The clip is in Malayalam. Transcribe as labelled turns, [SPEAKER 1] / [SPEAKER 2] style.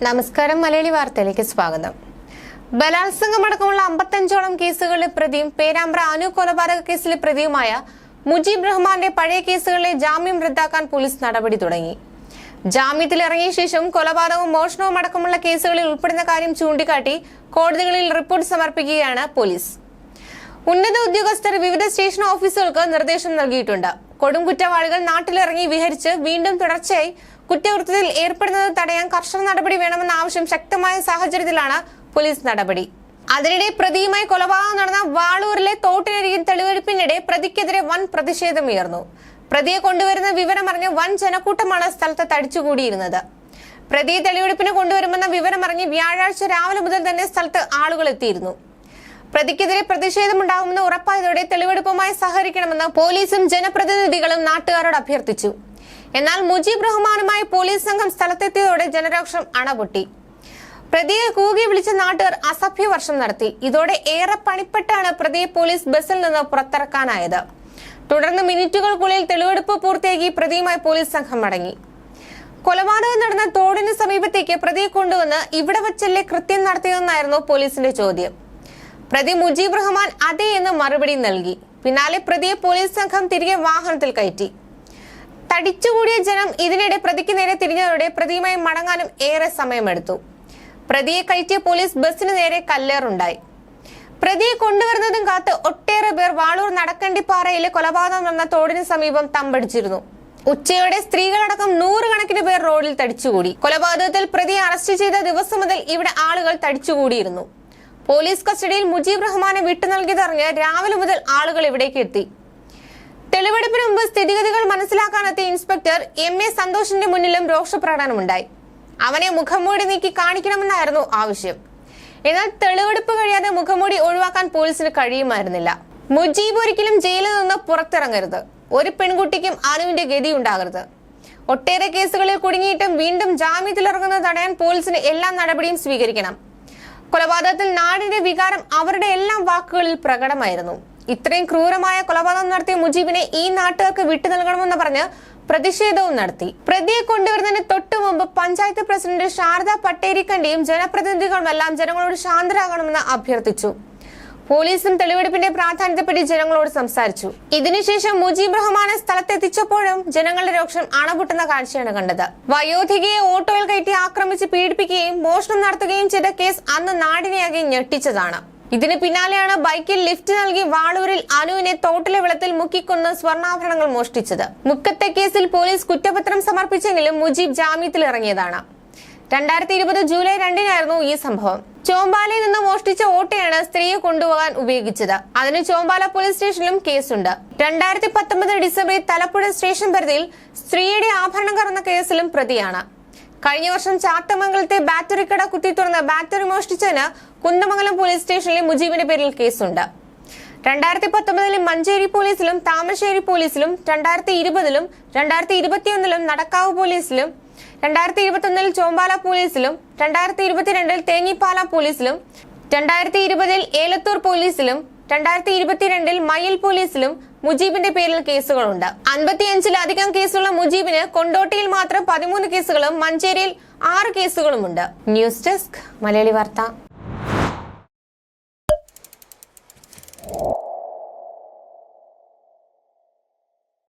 [SPEAKER 1] നമസ്കാരം. മലയാളി വാർത്തയിലേക്ക് സ്വാഗതം. ബലാത്സംഗമടക്കമുള്ള 55ഓളം കേസുകളിലെ പ്രതിയും പേരാമ്പ്ര അനു കൊലപാതക കേസിലെ പ്രതിയുമായ മുജീബ് റഹ്മാന്റെ പഴയ കേസുകളിലെ ജാമ്യം റദ്ദാക്കാൻ പോലീസ് നടപടി തുടങ്ങി. ജാമ്യത്തിൽ ഇറങ്ങിയ ശേഷം കൊലപാതകവും മോഷണവും അടക്കമുള്ള കേസുകളിൽ ഉൾപ്പെടുന്ന കാര്യം ചൂണ്ടിക്കാട്ടി കോടതികളിൽ റിപ്പോർട്ട് സമർപ്പിക്കുകയാണ് പോലീസ്. ഉന്നത ഉദ്യോഗസ്ഥർ വിവിധ സ്റ്റേഷൻ ഓഫീസുകൾക്ക് നിർദ്ദേശം നൽകിയിട്ടുണ്ട്. കൊടും കുറ്റവാളികൾ നാട്ടിലിറങ്ങി വിഹരിച്ച് വീണ്ടും തുടർച്ചയായി കുറ്റകൃത്യത്തിൽ ഏർപ്പെടുന്നത് തടയാൻ കർശന നടപടി വേണമെന്ന ആവശ്യം ശക്തമായ സാഹചര്യത്തിലാണ് പോലീസ് നടപടി. അതിനിടെ പ്രതിയുമായി കൊലപാതകം നടന്ന വാളൂരിലെ തോട്ടിനരികിൽ തെളിവെടുപ്പിനിടെ പ്രതിക്കെതിരെ വൻ പ്രതിഷേധമുയർന്നു. പ്രതിയെ കൊണ്ടുവരുന്ന വിവരമറിഞ്ഞ് വൻ ജനക്കൂട്ടമാണ് സ്ഥലത്ത് തടിച്ചുകൂടിയിരുന്നത്. പ്രതിയെ തെളിവെടുപ്പിന് കൊണ്ടുവരുമെന്ന വിവരമറിഞ്ഞ് വ്യാഴാഴ്ച രാവിലെ മുതൽ തന്നെ സ്ഥലത്ത് ആളുകൾ എത്തിയിരുന്നു. പ്രതിക്കെതിരെ പ്രതിഷേധമുണ്ടാകുമെന്ന് ഉറപ്പായതോടെ തെളിവെടുപ്പുമായി സഹകരിക്കണമെന്ന് പോലീസും ജനപ്രതിനിധികളും നാട്ടുകാരോട് അഭ്യർത്ഥിച്ചു. എന്നാൽ മുജീബ് റഹ്മാനുമായി പോലീസ് സംഘം സ്ഥലത്തെത്തിയതോടെ ജനരോഷം അണപൊട്ടി. പ്രതിയെ കൂകി വിളിച്ച നാട്ടുകാർ അസഭ്യവർഷം നടത്തി. ഇതോടെ ഏറെ പണിപ്പെട്ടാണ് പ്രതിയെ പോലീസ് ബസ്സിൽ നിന്ന് പുറത്തിറക്കാനായത്. തുടർന്ന് മിനിറ്റുകൾക്കുള്ളിൽ തെളിവെടുപ്പ് പൂർത്തിയാക്കി പ്രതിയുമായി പോലീസ് സംഘം മടങ്ങി. കൊലപാതകം നടന്ന തോടിന് സമീപത്തേക്ക് പ്രതിയെ കൊണ്ടുവന്ന് ഇവിടെ വച്ചല്ലേ കൃത്യം നടത്തിയതെന്നായിരുന്നു പോലീസിന്റെ ചോദ്യം. പ്രതി മുജീബ് റഹ്മാൻ അതെ എന്ന് മറുപടി നൽകി. പിന്നാലെ പ്രതിയെ പോലീസ് സംഘം തിരികെ വാഹനത്തിൽ കയറ്റി. തടിച്ചുകൂടിയ ജനം ഇതിനിടെ പ്രതിക്ക് നേരെ തിരിഞ്ഞതോടെ പ്രതിയുമായി മടങ്ങാനും ഏറെ സമയമെടുത്തു. പ്രതിയെ കയറ്റിയ പോലീസ് ബസ്സിന് നേരെ കല്ലേറുണ്ടായി. പ്രതിയെ കൊണ്ടുവരുന്നതും കാത്ത് ഒട്ടേറെ പേർ വാളൂർ നടക്കണ്ടിപ്പാറയിലെ കൊലപാതകം നടന്ന തോടിന് സമീപം തമ്പടിച്ചിരുന്നു. ഉച്ചയോടെ സ്ത്രീകളടക്കം 100 കണക്കിന് പേർ റോഡിൽ തടിച്ചുകൂടി. കൊലപാതകത്തിൽ പ്രതിയെ അറസ്റ്റ് ചെയ്ത ദിവസം മുതൽ ഇവിടെ ആളുകൾ തടിച്ചുകൂടിയിരുന്നു. പോലീസ് കസ്റ്റഡിയിൽ മുജീബ് റഹ്മാനെ വിട്ടു നൽകിയതറിഞ്ഞ് രാവിലെ മുതൽ ആളുകൾ ഇവിടേക്ക് എത്തി. തെളിവെടുപ്പിന് മുമ്പ് സ്ഥിതിഗതികൾ മനസ്സിലാക്കാനെത്തിയ ഇൻസ്പെക്ടർ MA സന്തോഷിന്റെ മുന്നിലും രോഷപ്രകടനമുണ്ടായി. അവനെ മുഖംമൂടി നീക്കി കാണിക്കണമെന്നായിരുന്നു ആവശ്യം. എന്നാൽ തെളിവെടുപ്പ് കഴിയാതെ മുഖംമൂടി ഒഴിവാക്കാൻ പോലീസിന് കഴിയുമായിരുന്നില്ല. മുജീബ് ഒരിക്കലും ജയിലിൽ നിന്ന് പുറത്തിറങ്ങരുത്. ഒരു പെൺകുട്ടിക്കും അനുവിന്റെ ഗതി ഉണ്ടാകരുത്. ഒട്ടേറെ കേസുകളിൽ കുടുങ്ങിയിട്ടും വീണ്ടും ജാമ്യത്തിലിറങ്ങുന്നത് തടയാൻ പോലീസിന് എല്ലാ നടപടിയും സ്വീകരിക്കണം. കൊലപാതകത്തിൽ നാടിന്റെ വികാരം അവരുടെ എല്ലാം വാക്കുകളിൽ പ്രകടമായിരുന്നു. ഇത്രയും ക്രൂരമായ കൊലപാതകം നടത്തിയ മുജീബിനെ ഈ നാട്ടുകാർക്ക് വിട്ടു നൽകണമെന്ന് പറഞ്ഞ് പ്രതിഷേധവും നടത്തി. പ്രതിയെ കൊണ്ടുവരുന്നതിന് തൊട്ടു മുമ്പ് പഞ്ചായത്ത് പ്രസിഡന്റ് ശാരദ പട്ടേരിക്കണ്ടിയും ജനപ്രതിനിധികളുമെല്ലാം ജനങ്ങളോട് ശാന്തരാകണമെന്ന് അഭ്യർത്ഥിച്ചു. പോലീസും തെളിവെടുപ്പിന്റെ പ്രാധാന്യത്തെപ്പറ്റി ജനങ്ങളോട് സംസാരിച്ചു. ഇതിനുശേഷം മുജീബ് റഹ്മാനെ സ്ഥലത്തെത്തിച്ചപ്പോഴും ജനങ്ങളുടെ രോക്ഷം അണപൊട്ടുന്ന കാഴ്ചയാണ് കണ്ടത്. വയോധികയെ ഓട്ടോയിൽ കയറ്റി ആക്രമിച്ച് പീഡിപ്പിക്കുകയും മോഷണം നടത്തുകയും ചെയ്ത കേസ് അന്ന് നാടിനെയാകെ ഞെട്ടിച്ചതാണ്. ഇതിന് പിന്നാലെയാണ് ബൈക്കിൽ ലിഫ്റ്റ് നൽകി വാളൂരിൽ അനുവിനെ തോട്ടിലെ വെള്ളത്തിൽ മുക്കിക്കൊന്ന് സ്വർണ്ണാഭരണങ്ങൾ മോഷ്ടിച്ചത്. മുക്കത്തെ കേസിൽ പോലീസ് കുറ്റപത്രം സമർപ്പിച്ചെങ്കിലും മുജീബ് ജാമ്യത്തിൽ ഇറങ്ങിയതാണ്. 2020 ജൂലൈ 2-നായിരുന്നു ഈ സംഭവം. ചോമ്പാലയിൽ നിന്ന് മോഷ്ടിച്ച ഓട്ടോയാണ് സ്ത്രീയെ കൊണ്ടുപോകാൻ ഉപയോഗിച്ചത്. അതിന് ചോമ്പാല പോലീസ് സ്റ്റേഷനിലും കേസുണ്ട്. 2019 ഡിസംബറിൽ തലപ്പുഴ സ്റ്റേഷൻ പരിധിയിൽ സ്ത്രീയുടെ ആഭരണം കറന്ന കേസിലും പ്രതിയാണ്. കഴിഞ്ഞ വർഷം ചാത്തമംഗലത്തെ ബാറ്ററി കട കുത്തി തുറന്ന് ബാറ്ററി മോഷ്ടിച്ചതിന് കുന്ദമംഗലം പോലീസ് സ്റ്റേഷനിലെ മുജീബിന്റെ പേരിൽ കേസുണ്ട്. 2019 മഞ്ചേരി പോലീസിലും താമരശ്ശേരി പോലീസിലും 2020 2021 നടക്കാവ് പോലീസിലും 2021 ചോമ്പാല പോലീസിലും 2022 തേങ്ങിപ്പാല പോലീസിലും 2020 ഏലത്തൂർ പോലീസിലും 2022 മയിൽ പോലീസിലും മുജീബിന്റെ പേരിൽ കേസുകളുണ്ട്. 55-ലധികം കേസുള്ള മുജീബിന് കൊണ്ടോട്ടിയിൽ മാത്രം 13 കേസുകളും മഞ്ചേരിയിൽ 6 കേസുകളുമുണ്ട്. ന്യൂസ് ഡെസ്ക് മലയാളി വാർത്ത.